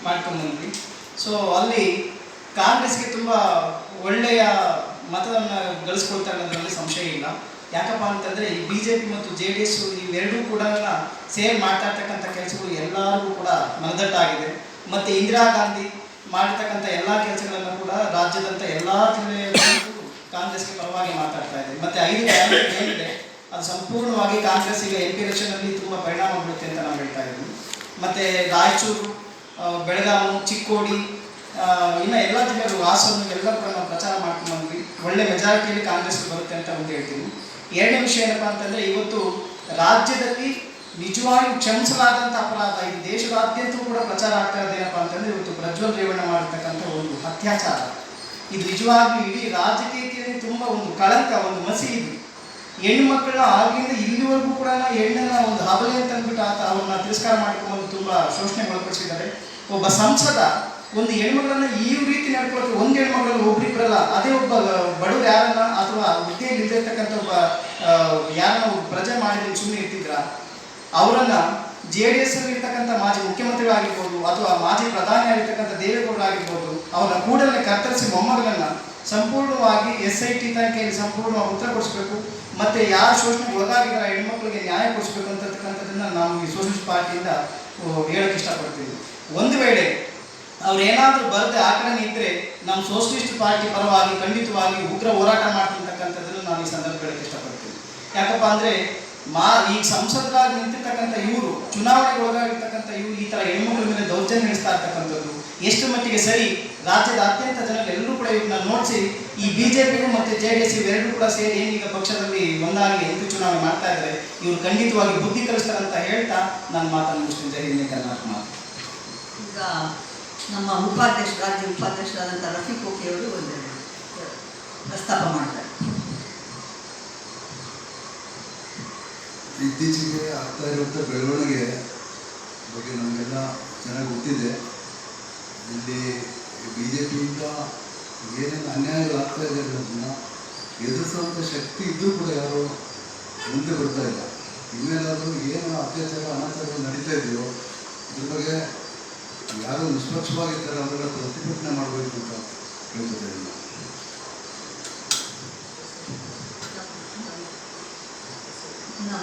ಮಾಡ್ಕೊಂಡ್ಬಂದ್ವಿ. So ಅಲ್ಲಿ ಕಾಂಗ್ರೆಸ್ಗೆ ತುಂಬ ಒಳ್ಳೆಯ ಮತವನ್ನು ಗಳಿಸ್ಕೊಳ್ತಾರೆ ಅನ್ನೋದ್ರಲ್ಲಿ ಸಂಶಯ ಇಲ್ಲ. ಯಾಕಪ್ಪ ಅಂತಂದರೆ ಈ BJP ಮತ್ತು JDS ಇವೆರಡೂ ಕೂಡ ಸೇರ್ ಮಾಡ್ತಾ ಇರ್ತಕ್ಕಂಥ ಕೆಲಸಗಳು ಎಲ್ಲರಿಗೂ ಕೂಡ ಮನದಟ್ಟಾಗಿದೆ. ಮತ್ತು ಇಂದಿರಾ ಗಾಂಧಿ ಮಾಡಿರ್ತಕ್ಕಂಥ ಎಲ್ಲ ಕೆಲಸಗಳನ್ನು ಕೂಡ ರಾಜ್ಯದಂಥ ಎಲ್ಲ ಜಿಲ್ಲೆಯಲ್ಲೂ ಕಾಂಗ್ರೆಸ್ಗೆ ಪರವಾಗಿ ಮಾತಾಡ್ತಾ ಇದೆ. ಮತ್ತು 5 ಗ್ಯಾರಂಟಿ ಏನಿದೆ ಅದು ಸಂಪೂರ್ಣವಾಗಿ ಕಾಂಗ್ರೆಸ್ ಈಗ MP ಎಲೆಕ್ಷನಲ್ಲಿ ತುಂಬ ಪರಿಣಾಮ ಬೀಳುತ್ತೆ ಅಂತ ನಾವು ಹೇಳ್ತಾ ಇದ್ದೀವಿ. ಮತ್ತು ರಾಯಚೂರು, ಬೆಳಗಾವಿ, ಚಿಕ್ಕೋಡಿ, ಇನ್ನು ಎಲ್ಲ ಜಿಲ್ಲೆಗಳು, ಹಾಸನ ಎಲ್ಲ ಕೂಡ ನಾವು ಪ್ರಚಾರ ಮಾಡ್ಕೊಂಡು ಬಂದ್ವಿ. ಒಳ್ಳೆ ಮೆಜಾರಿಟಿಯಲ್ಲಿ ಕಾಂಗ್ರೆಸ್ ಬರುತ್ತೆ ಅಂತ ಒಂದು ಹೇಳ್ತೀವಿ. ಎರಡನೇ ವಿಷಯ ಏನಪ್ಪ ಅಂತಂದರೆ, ಇವತ್ತು ರಾಜ್ಯದಲ್ಲಿ ನಿಜವಾಗಿ ಕ್ಷಮಿಸಲಾದಂಥ ಅಪರಾಧ ಇದು ದೇಶದಾದ್ಯಂತ ಕೂಡ ಪ್ರಚಾರ ಆಗ್ತಾ ಇರೋದೇನಪ್ಪ ಅಂತಂದರೆ, ಇವತ್ತು ಪ್ರಜ್ವಲ್ ರೇವಣ್ಣ ಮಾಡಿರ್ತಕ್ಕಂಥ ಒಂದು ಅತ್ಯಾಚಾರ ಇದು ನಿಜವಾಗ್ಲೂ ಇಡೀ ರಾಜಕೀಯಕ್ಕೆ ತುಂಬ ಒಂದು ಕಳಂಕ, ಒಂದು ಮಸಿ. ಇದು ಹೆಣ್ಣು ಮಕ್ಕಳನ್ನ ಆಗಿಂದ ಇಲ್ಲಿವರೆಗೂ ಕೂಡ ಹೆಣ್ಣನ್ನ ಒಂದು ಹಬಲೆ ಅಂತ ಅಂದ್ಬಿಟ್ಟು ಅವ್ರನ್ನ ತಿರಸ್ಕಾರ ಮಾಡ್ಕೊಂಡು ತುಂಬ ಶೋಷಣೆಗೆ ಒಳಪಡಿಸಿದ್ದಾರೆ. ಒಬ್ಬ ಸಂಸದ ಒಂದು ಹೆಣ್ಮಗಳನ್ನ ಈ ರೀತಿ ನಡ್ಕೊಳ್ಳೋಕೆ, ಒಂದು ಹೆಣ್ಮಗಳಲ್ಲಿ ಒಬ್ರಿಬ್ಬರಲ್ಲ, ಅದೇ ಒಬ್ಬ ಬಡವರು ಯಾರನ್ನ ಅಥವಾ ಹುದ್ದೆಯಲ್ಲಿ ಇಲ್ದಿರ್ತಕ್ಕಂಥ ಒಬ್ಬ ಯಾರನ್ನ ಪ್ರಜೆ ಮಾಡಿದ್ರೆ ಸುಮ್ಮನೆ ಇರ್ತಿದ್ರ? ಅವರನ್ನ JDS ಅಲ್ಲಿ ಇರ್ತಕ್ಕಂಥ ಮಾಜಿ ಮುಖ್ಯಮಂತ್ರಿಗಳಾಗಿರ್ಬೋದು ಅಥವಾ ಮಾಜಿ ಪ್ರಧಾನಿ ಆಗಿರ್ತಕ್ಕಂಥ ದೇವೇಗೌಡರಾಗಿರ್ಬೋದು, ಅವ್ರನ್ನ ಕೂಡಲೇ ಕತ್ತರಿಸಿ ಮೊಮ್ಮಗಳನ್ನ ಸಂಪೂರ್ಣವಾಗಿ SIT ತನಿಖೆಯಲ್ಲಿ ಸಂಪೂರ್ಣವಾಗಿ ಉತ್ತರ ಕೊಡಿಸ್ಬೇಕು. ಮತ್ತು ಯಾರು ಶೋಷಣೆಗೆ ಒಳಗಾಗಿದ್ದಾರೆ ಹೆಣ್ಮಕ್ಳಿಗೆ ನ್ಯಾಯ ಕೊಡಿಸ್ಬೇಕು ಅಂತಕ್ಕಂಥದ್ದನ್ನು ನಾವು ಈ ಸೋಷಲಿಸ್ಟ್ ಪಾರ್ಟಿಯಿಂದ ಹೇಳೋಕ್ಕೆ ಇಷ್ಟಪಡ್ತೀವಿ. ಒಂದು ವೇಳೆ ಅವ್ರೇನಾದರೂ ಬರದೆ ಆ ಕಡೆ ಇದ್ದರೆ ನಮ್ಮ ಸೋಷಲಿಸ್ಟ್ ಪಾರ್ಟಿ ಪರವಾಗಿ ಖಂಡಿತವಾಗಿ ಉಗ್ರ ಹೋರಾಟ ಮಾಡ್ತಿರ್ತಕ್ಕಂಥದ್ದನ್ನು ನಾವು ಈ ಸಂದರ್ಭ ಹೇಳೋಕ್ಕೆ ಇಷ್ಟಪಡ್ತೀವಿ. ಯಾಕಪ್ಪ ಅಂದರೆ ಈ ಸಂಸದರಾಗಿ ನಿಂತಿರ್ತಕ್ಕಂಥ ಇವರು, ಚುನಾವಣೆಗೆ ಒಳಗಾಗಿರ್ತಕ್ಕಂಥ ಇವರು ಈ ಥರ ಹೆಣ್ಮಕ್ಳ ಮೇಲೆ ದೌರ್ಜನ್ಯ ನಡೆಸ್ತಾ ಇರ್ತಕ್ಕಂಥದ್ದು ಎಷ್ಟು ಮಟ್ಟಿಗೆ ಸರಿ? ರಾಜ್ಯದ ಅತ್ಯಂತ ಜನರು ಎಲ್ಲರೂ ಕೂಡ ಇವ್ರನ್ನ ನೋಡಿಸಿ ಈ BJP ಮತ್ತು JDS ಇವೆರಡೂ ಕೂಡ ಸೇರಿ ಏನೀಗ ಪಕ್ಷದಲ್ಲಿ ಒಂದಾಗಿ ಎಂಟು ಚುನಾವಣೆ ಮಾಡ್ತಾ ಇದ್ದಾರೆ, ಇವರು ಖಂಡಿತವಾಗಿ ಬುದ್ಧಿ ಕಲಿಸ್ತಾರಂತ ಹೇಳ್ತಾ ನನ್ನ ಮಾತನ್ನು ಮುಗಿಸ್ತೀನಿ. ಜೈ ಹಿಂದ್ ಕರ್ನಾಟಕ ಮಾತು. ಈಗ ನಮ್ಮ ರಾಜ್ಯ ಉಪಾಧ್ಯಕ್ಷರಾದಂಥ ರಫೀಕ್ ಓಕೆ ಅವರು ಒಂದು ಪ್ರಸ್ತಾಪ ಮಾಡ್ತಾರೆ. ಇತ್ತೀಚೆಗೆ ಆಗ್ತಾ ಇರುವಂಥ ಬೆಳವಣಿಗೆ ಬಗ್ಗೆ ನಮಗೆಲ್ಲ ಚೆನ್ನಾಗಿ ಗೊತ್ತಿದೆ. ಇಲ್ಲಿ BJPಯಿಂದ ಏನೇನು ಅನ್ಯಾಯಗಳಾಗ್ತಾ ಇದೆ ಅನ್ನೋದನ್ನ ಎದುರಿಸುವಂಥ ಶಕ್ತಿ ಇದ್ದರೂ ಕೂಡ ಯಾರು ಮುಂದೆ ಬರ್ತಾ ಇಲ್ಲ. ಇನ್ಮೇಲಾದರೂ ಏನು ಅತ್ಯಾಚಾರ ಅನಾಚಾರಗಳು ನಡೀತಾ ಇದೆಯೋ ಇದ್ರ ಬಗ್ಗೆ ಯಾರು ನಿಷ್ಪಕ್ಷವಾಗಿರ್ತಾರೆ ಅವರೆಲ್ಲ ಪ್ರತಿಭಟನೆ ಮಾಡಬೇಕು ಅಂತ ಹೇಳ್ತಿದ್ದಾರೆ. No.